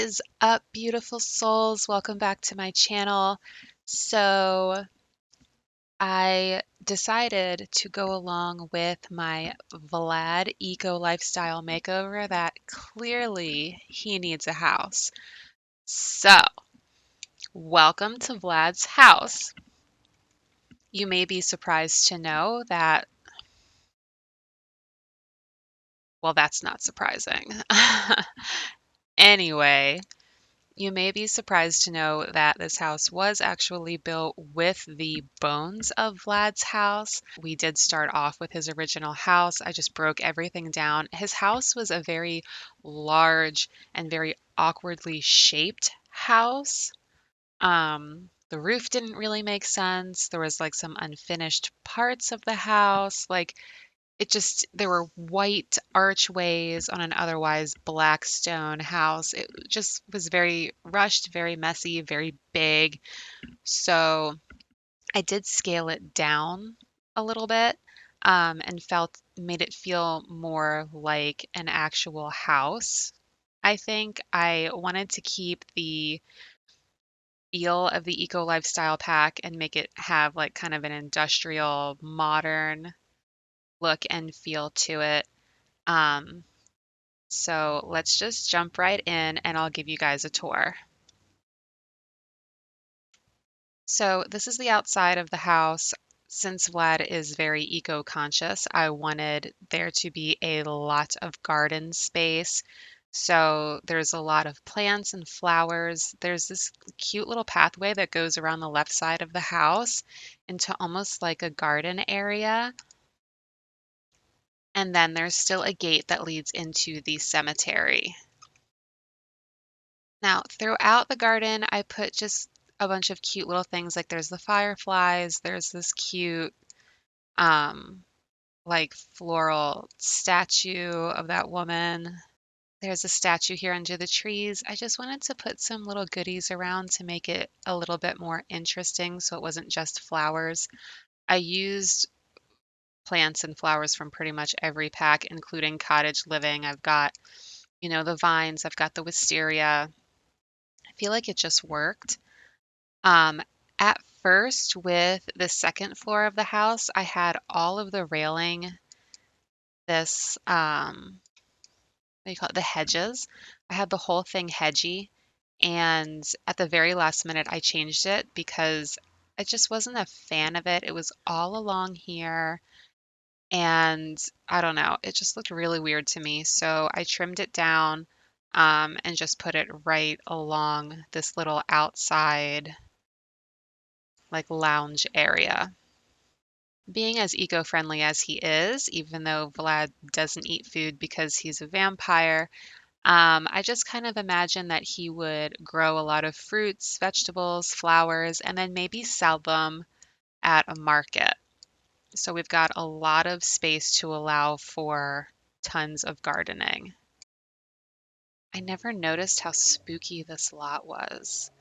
is up, beautiful souls? Welcome back to my channel. So, I decided to go along with my Vlad Eco Lifestyle Makeover that clearly he needs a house. So, welcome to Vlad's house. You may be surprised to know that, well, that's not surprising. Anyway, you may be surprised to know that this house was actually built with the bones of Vlad's house. We did start off with his original house. I just broke everything down. His house was a very large and very awkwardly shaped house. The roof didn't really make sense. There was like some unfinished parts of the house. There were white archways on an otherwise black stone house. It just was very rushed, very messy, very big. So I did scale it down a little bit, and made it feel more like an actual house. I think I wanted to keep the feel of the eco lifestyle pack and make it have like kind of an industrial modern look and feel to it. Um, So let's just jump right in and I'll give you guys a tour. So this is the outside of the house. Since Vlad is very eco-conscious, I wanted there to be a lot of garden space. So there's a lot of plants and flowers. There's this cute little pathway that goes around the left side of the house into almost like a garden area. And then there's still a gate that leads into the cemetery. Now, throughout the garden, I put just a bunch of cute little things. Like there's the fireflies, there's this cute, um, like floral statue of that woman. There's a statue here under the trees. I just wanted to put some little goodies around to make it a little bit more interesting so it wasn't just flowers. I used plants and flowers from pretty much every pack, including cottage living. I've got, the vines, I've got the wisteria. I feel like it just worked. Um, at first, with the second floor of the house, I had all of the railing, this, what do you call it, the hedges. I had the whole thing hedgy, and at the very last minute, I changed it because I just wasn't a fan of it. It was all along here, and I don't know, it just looked really weird to me. So I trimmed it down, and just put it right along this little outside, like lounge area. Being as eco-friendly as he is, even though Vlad doesn't eat food because he's a vampire, I just kind of imagine that he would grow a lot of fruits, vegetables, flowers, and then maybe sell them at a market. So we've got a lot of space to allow for tons of gardening. I never noticed how spooky this lot was.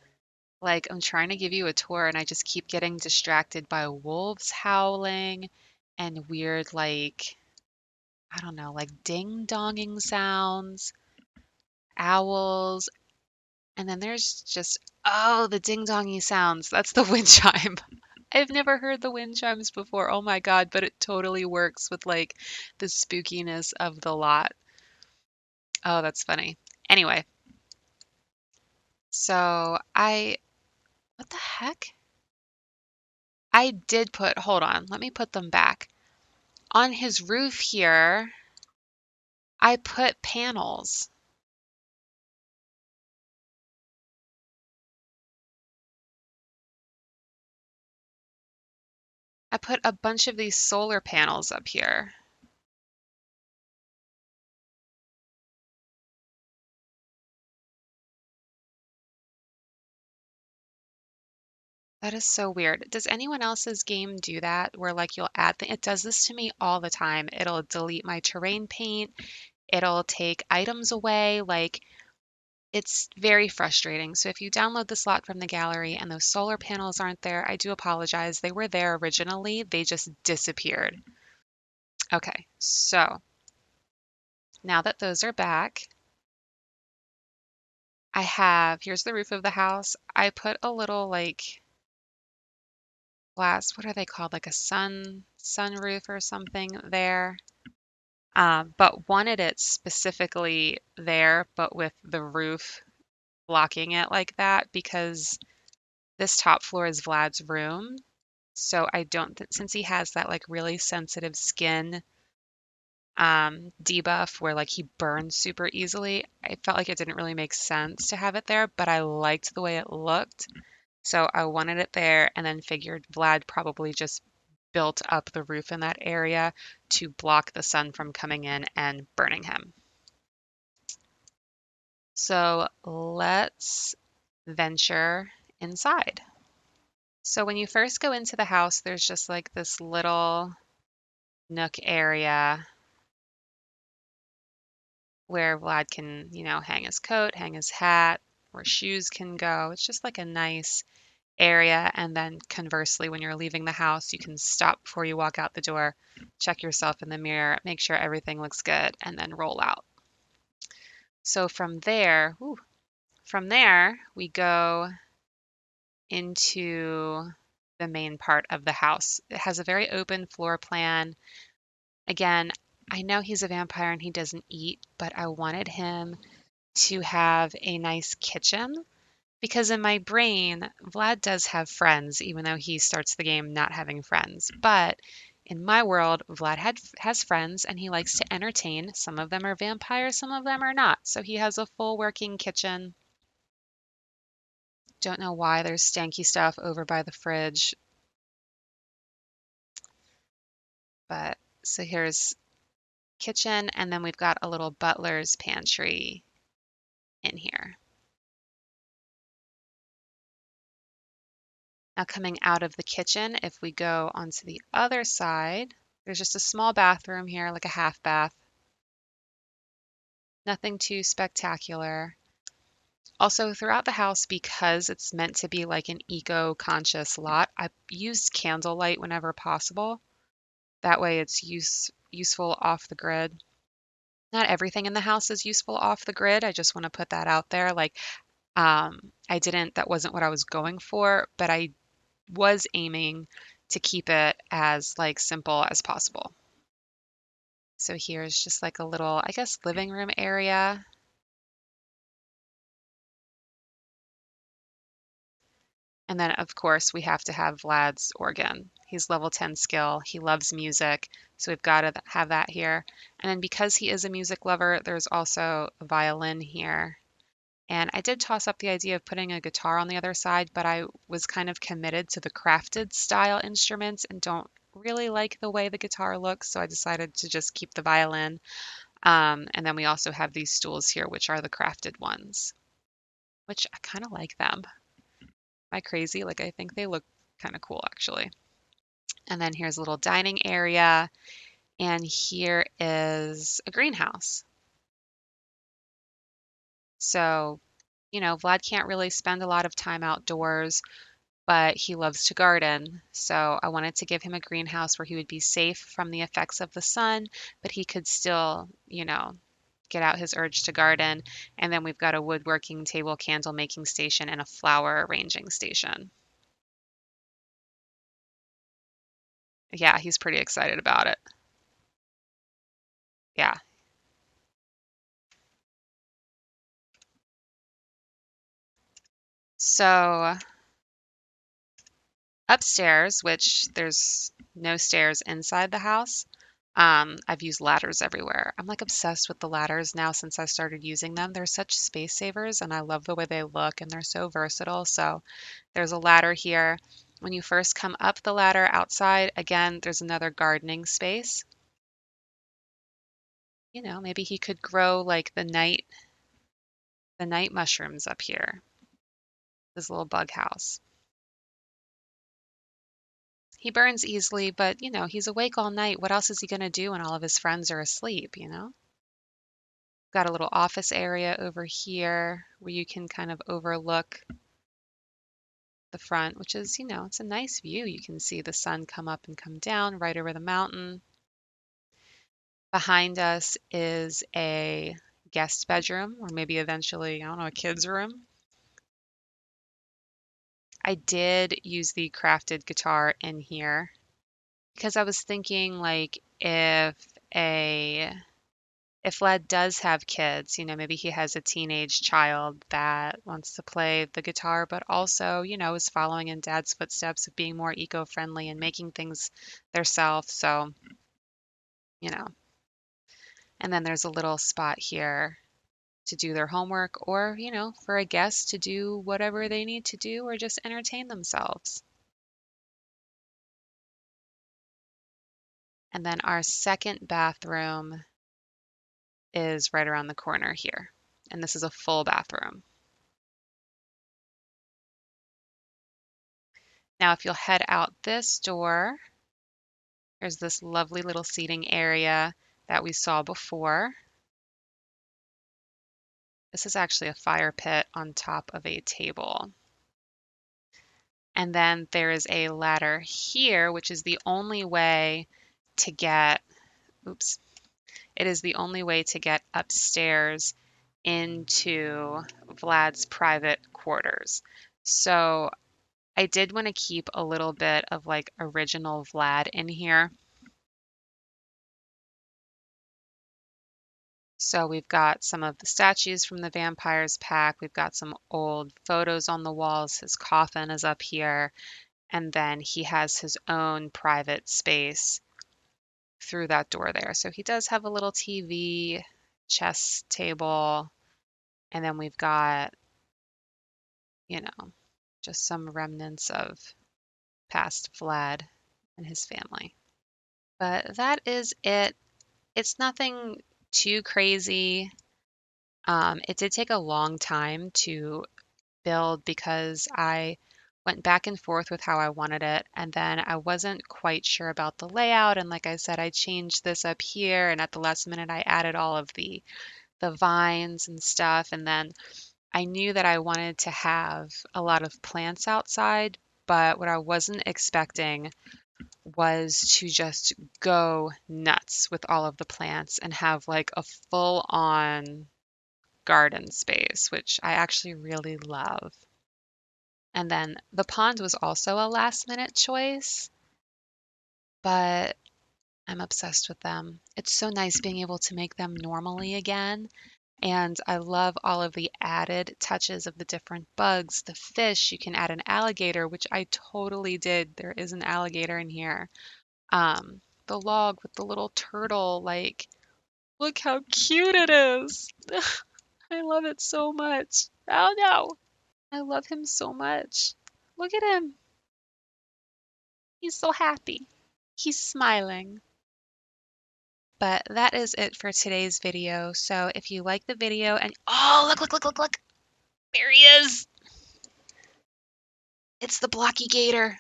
Like, I'm trying to give you a tour and I just keep getting distracted by wolves howling and weird, like, I don't know, like ding-donging sounds, owls, and then there's just, oh, the ding-dongy sounds. That's the wind chime. I've never heard the wind chimes before. Oh my God, but it totally works with like the spookiness of the lot. Oh, that's funny. Anyway, so what the heck? I did hold on, let me put them back. On his roof here, I put panels. I put a bunch of these solar panels up here. That is so weird. Does anyone else's game do that where like you'll add it does this to me all the time. It'll delete my terrain paint. It'll take items away. Like it's very frustrating. So if you download the slot from the gallery and those solar panels aren't there, I do apologize. They were there originally. They just disappeared. Okay, so now that those are back, here's the roof of the house. I put a little like glass, what are they called? Like a sunroof or something there. But wanted it specifically there, but with the roof blocking it like that because this top floor is Vlad's room. So I don't, since he has that like really sensitive skin debuff where like he burns super easily, I felt like it didn't really make sense to have it there, but I liked the way it looked. So I wanted it there and then figured Vlad probably just built up the roof in that area to block the sun from coming in and burning him. So let's venture inside. So when you first go into the house, there's just like this little nook area where Vlad can, hang his coat, hang his hat, where shoes can go. It's just like a nice area. And then conversely, when you're leaving the house, you can stop before you walk out the door, check yourself in the mirror, make sure everything looks good, and then roll out. So from there, we go into the main part of the house. It has a very open floor plan. Again, I know he's a vampire and he doesn't eat, but I wanted him to have a nice kitchen because in my brain, Vlad does have friends, even though he starts the game not having friends. But in my world, has friends and he likes to entertain. Some of them are vampires, some of them are not. So he has a full working kitchen. Don't know why there's stanky stuff over by the fridge. But so here's kitchen, and then we've got a little butler's pantry in here. Now coming out of the kitchen, if we go onto the other side, there's just a small bathroom here, like a half bath. Nothing too spectacular. Also, throughout the house, because it's meant to be like an eco-conscious lot, I used candlelight whenever possible. That way it's useful off the grid. Not everything in the house is useful off the grid. I just want to put that out there. Like, that wasn't what I was going for, but I was aiming to keep it as like simple as possible. So here's just like a little, I guess, living room area. And then, of course, we have to have Vlad's organ. He's level 10 skill. He loves music, so we've got to have that here. And then because he is a music lover, there's also a violin here. And I did toss up the idea of putting a guitar on the other side, but I was kind of committed to the crafted style instruments and don't really like the way the guitar looks, so I decided to just keep the violin. And then we also have these stools here, which are the crafted ones, which I kind of like them. Am I crazy? Like, I think they look kind of cool, actually. And then here's a little dining area, and here is a greenhouse. So, Vlad can't really spend a lot of time outdoors, but he loves to garden. So I wanted to give him a greenhouse where he would be safe from the effects of the sun, but he could still, get out his urge to garden. And then we've got a woodworking table, candle making station, and a flower arranging station. Yeah, he's pretty excited about it. Yeah. So upstairs, which there's no stairs inside the house, I've used ladders everywhere. I'm like obsessed with the ladders now since I started using them. They're such space savers and I love the way they look and they're so versatile. So there's a ladder here. When you first come up the ladder outside, again, there's another gardening space. Maybe he could grow like the night mushrooms up here. This little bug house. He burns easily, but he's awake all night. What else is he going to do when all of his friends are asleep? Got a little office area over here where you can kind of overlook the front, which is, it's a nice view. You can see the sun come up and come down right over the mountain. Behind us is a guest bedroom or maybe eventually, I don't know, a kid's room. I did use the crafted guitar in here because I was thinking like a if Vlad does have kids, maybe he has a teenage child that wants to play the guitar, but also, is following in dad's footsteps of being more eco-friendly and making things theirself. So, you know, and then there's a little spot here to do their homework or, for a guest to do whatever they need to do or just entertain themselves. And then our second bathroom is right around the corner here. And this is a full bathroom. Now, if you'll head out this door, there's this lovely little seating area that we saw before. This is actually a fire pit on top of a table. And then there is a ladder here, which is the only way to get, oops, it is the only way to get upstairs into Vlad's private quarters. So I did want to keep a little bit of like original Vlad in here. So we've got some of the statues from the Vampires pack. We've got some old photos on the walls. His coffin is up here. And then he has his own private space through that door there. So he does have a little TV, chess table, and then we've got, just some remnants of past Vlad and his family. But that is it. It's nothing too crazy. It did take a long time to build because I went back and forth with how I wanted it, and then I wasn't quite sure about the layout. And like I said, I changed this up here, and at the last minute, I added all of the vines and stuff. And then I knew that I wanted to have a lot of plants outside, but what I wasn't expecting was to just go nuts with all of the plants and have like a full on garden space, which I actually really love. And then the pond was also a last minute choice, but I'm obsessed with them. It's so nice being able to make them normally again. And I love all of the added touches of the different bugs, the fish. You can add an alligator, which I totally did. There is an alligator in here. The log with the little turtle, like, look how cute it is. I love it so much. Oh no, I love him so much. Look at him. He's so happy. He's smiling. But that is it for today's video. So if you like the video and oh, look, look, look, look, look. There he is. It's the blocky gator.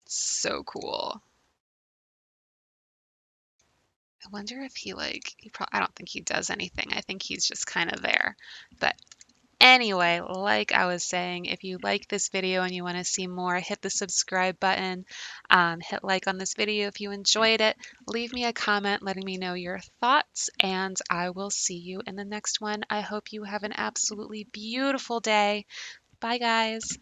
So cool. I wonder if I don't think he does anything. I think he's just kind of there. But anyway, like I was saying, if you like this video and you want to see more, hit the subscribe button. Hit like on this video if you enjoyed it. Leave me a comment letting me know your thoughts, and I will see you in the next one. I hope you have an absolutely beautiful day. Bye, guys.